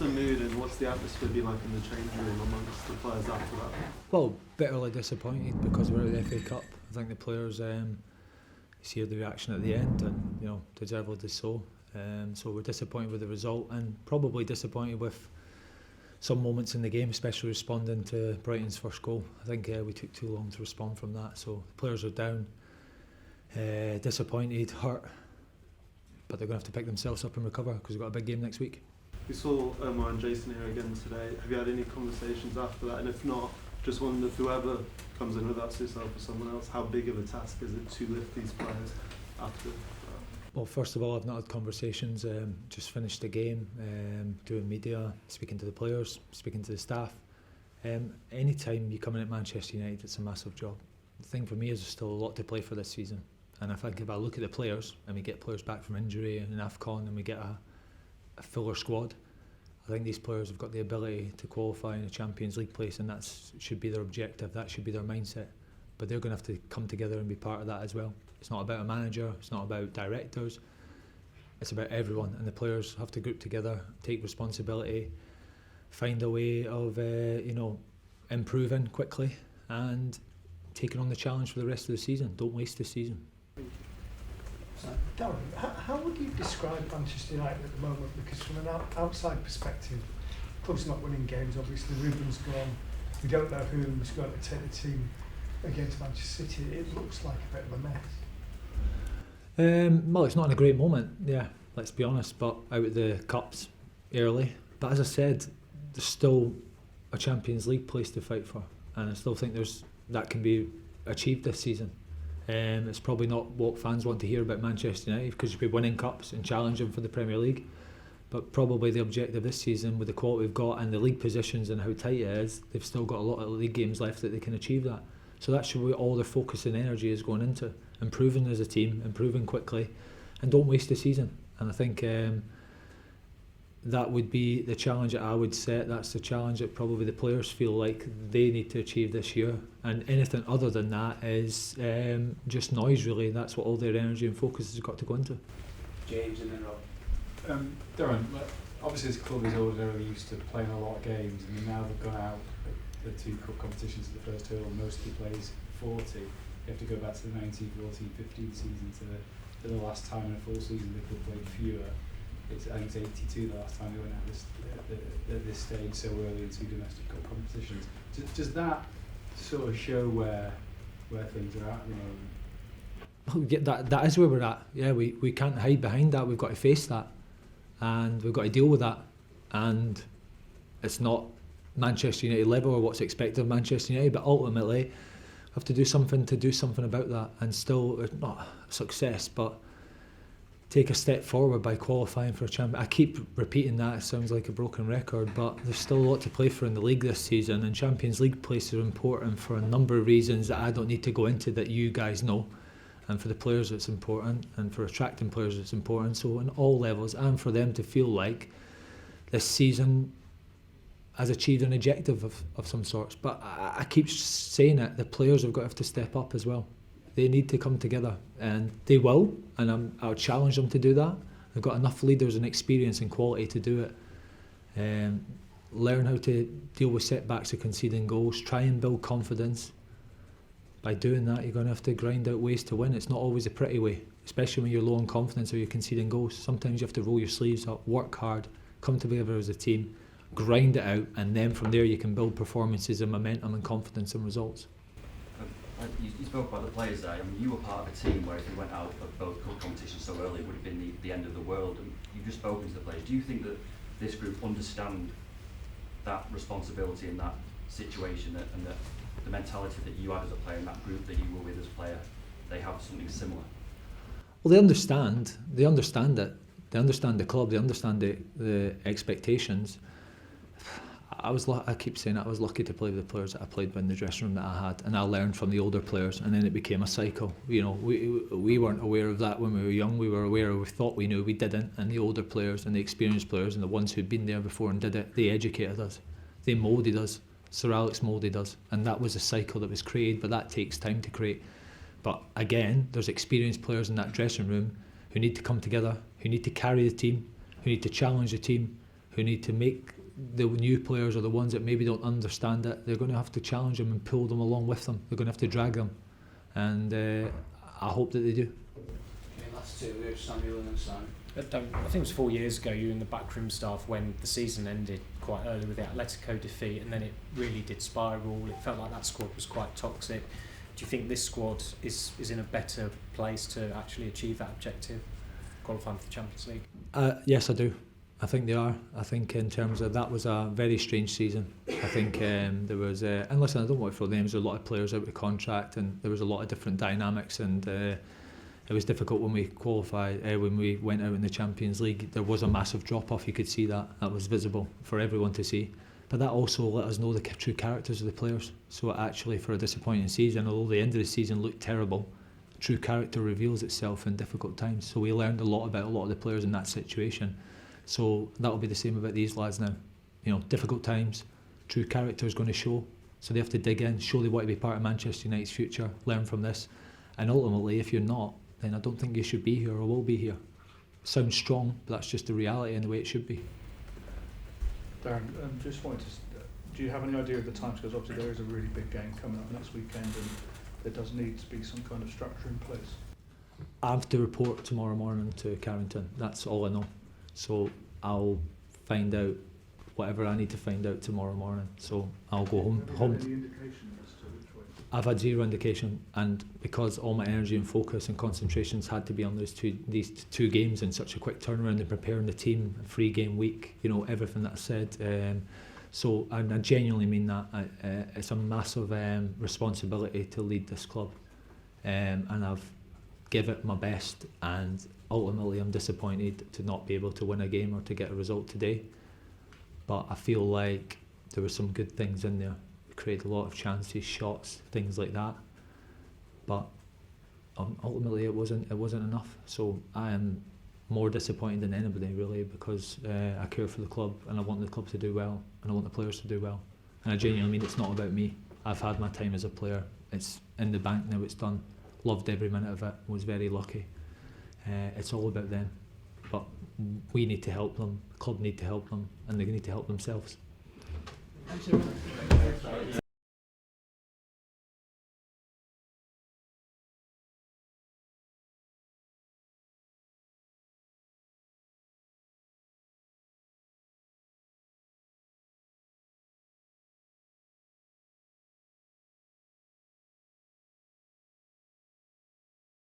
the mood and what's the atmosphere been like in the changing room amongst the players after that? Well, bitterly disappointed because we're at the FA Cup. I think the players see the reaction at the end, and deservedly so. So we're disappointed with the result, and probably disappointed with some moments in the game, especially responding to Brighton's first goal. I think we took too long to respond from that. So the players are down, disappointed, hurt, but they're going to have to pick themselves up and recover because we've got a big game next week. We saw Omar and Jason here again today. Have you had any conversations after that? And if not, just wonder if whoever comes in, whether that's yourself or someone else, how big of a task is it to lift these players after? Well, first of all, I've not had conversations. Just finished the game, doing media, speaking to the players, speaking to the staff. Any time you come in at Manchester United, it's a massive job. The thing for me is there's still a lot to play for this season. And I think if I look at the players, and we get players back from injury and AFCON, and we get a fuller squad, I think these players have got the ability to qualify in a Champions League place, and that should be their objective, that should be their mindset. But they're going to have to come together and be part of that as well. It's not about a manager, it's not about directors, it's about everyone, and the players have to group together, take responsibility, find a way of improving quickly and taking on the challenge for the rest of the season. Don't waste the season. Darren, how would you describe Manchester United at the moment? Because from an outside perspective, club's not winning games, obviously. Ruben's gone. We don't know who's going to take the team against Manchester City. It looks like a bit of a mess. Well, it's not in a great moment, yeah, let's be honest, but out of the Cups early. But as I said, there's still a Champions League place to fight for, and I still think that can be achieved this season. It's probably not what fans want to hear about Manchester United because you'll be winning cups and challenging for the Premier League, but probably the objective this season with the quality we've got and the league positions and how tight it is, they've still got a lot of league games left that they can achieve that. So that's where all their focus and energy is going into, improving as a team, improving quickly, and don't waste the season. And I think that would be the challenge that I would set. That's the challenge that probably the players feel like they need to achieve this year. And anything other than that is just noise, really. That's what all their energy and focus has got to go into. James and then Rob. Darren, obviously this club is ordinarily used to playing a lot of games, and now they've gone out the two cup competitions at the first hurdle, mostly plays 40. You have to go back to the 19-14-15 season to the last time in a full season the club played fewer. I think it's 82 the last time they went out at this stage so early in two domestic cup competitions. Does that sort of show where things are at the moment? Yeah, that is where we're at. Yeah, we can't hide behind that. We've got to face that, and we've got to deal with that. And it's not Manchester United level or what's expected of Manchester United, but ultimately we have to do something about that. And still, it's not a success, but take a step forward by qualifying for a champion. I keep repeating that, it sounds like a broken record, but there's still a lot to play for in the league this season, and Champions League places are important for a number of reasons that I don't need to go into that you guys know. And for the players it's important, and for attracting players it's important, so on all levels, and for them to feel like this season has achieved an objective of some sorts. But I keep saying it, the players have got to step up as well. They need to come together, and they will, and I'll challenge them to do that. They've got enough leaders and experience and quality to do it. Learn how to deal with setbacks of conceding goals, try and build confidence. By doing that, you're going to have to grind out ways to win. It's not always a pretty way, especially when you're low on confidence or you're conceding goals. Sometimes you have to roll your sleeves up, work hard, come together as a team, grind it out, and then from there you can build performances and momentum and confidence and results. You spoke about the players there. I mean, you were part of a team where if you went out of both cup competitions so early, it would have been the end of the world. And you've just spoken to the players. Do you think that this group understand that responsibility in that situation, and that the mentality that you had as a player in that group that you were with as a player, they have something similar? Well, they understand it. They understand the club. They understand the expectations. I keep saying I was lucky to play with the players that I played with in the dressing room that I had, and I learned from the older players, and then it became a cycle. We weren't aware of that when we were young. We were aware of, we thought we knew, we didn't, and the older players and the experienced players and the ones who'd been there before and did it, they educated us, they moulded us. Sir Alex moulded us, and that was a cycle that was created, but that takes time to create. But again, there's experienced players in that dressing room who need to come together, who need to carry the team, who need to challenge the team, who need to make the new players or the ones that maybe don't understand it, they're going to have to challenge them and pull them along with them. They're going to have to drag them, and I hope that they do. Okay, last two, we have Samuel and then Simon. I think it was 4 years ago, you and the backroom staff, when the season ended quite early with the Atletico defeat, and then it really did spiral. It felt like that squad was quite toxic. Do you think this squad is in a better place to actually achieve that objective, qualifying for the Champions League? Yes, I do. I think they are. I think in terms of that was a very strange season. I think there was, and listen, I don't want to throw names, there were a lot of players out of contract and there was a lot of different dynamics, and it was difficult when we qualified, when we went out in the Champions League. There was a massive drop-off, you could see that. That was visible for everyone to see. But that also let us know the true characters of the players. So actually, for a disappointing season, although the end of the season looked terrible, true character reveals itself in difficult times. So we learned a lot about a lot of the players in that situation. So that'll be the same about these lads now. You know, difficult times, true character is going to show. So they have to dig in, show they want to be part of Manchester United's future, learn from this. And ultimately, if you're not, then I don't think you should be here or will be here. Sounds strong, but that's just the reality and the way it should be. Darren, just wanted to, do you have any idea of the times? Because obviously there is a really big game coming up next weekend, and there does need to be some kind of structure in place. I have to report tomorrow morning to Carrington. That's all I know. So I'll find out whatever I need to find out tomorrow morning. So I'll go home. Have you had any indication as to which way? I've had zero indication, and because all my energy and focus and concentrations had to be on these two games in such a quick turnaround and preparing the team, a 3-game week, you know, everything that I said. So I genuinely mean that. It's a massive responsibility to lead this club, and I've give it my best, and ultimately I'm disappointed to not be able to win a game or to get a result today. But I feel like there were some good things in there. We created a lot of chances, shots, things like that. But ultimately it wasn't enough. So I am more disappointed than anybody really, because I care for the club and I want the club to do well and I want the players to do well. And I genuinely mean it's not about me. I've had my time as a player. It's in the bank now, it's done. Loved every minute of it, was very lucky. It's all about them. But we need to help them, the club need to help them, and they need to help themselves.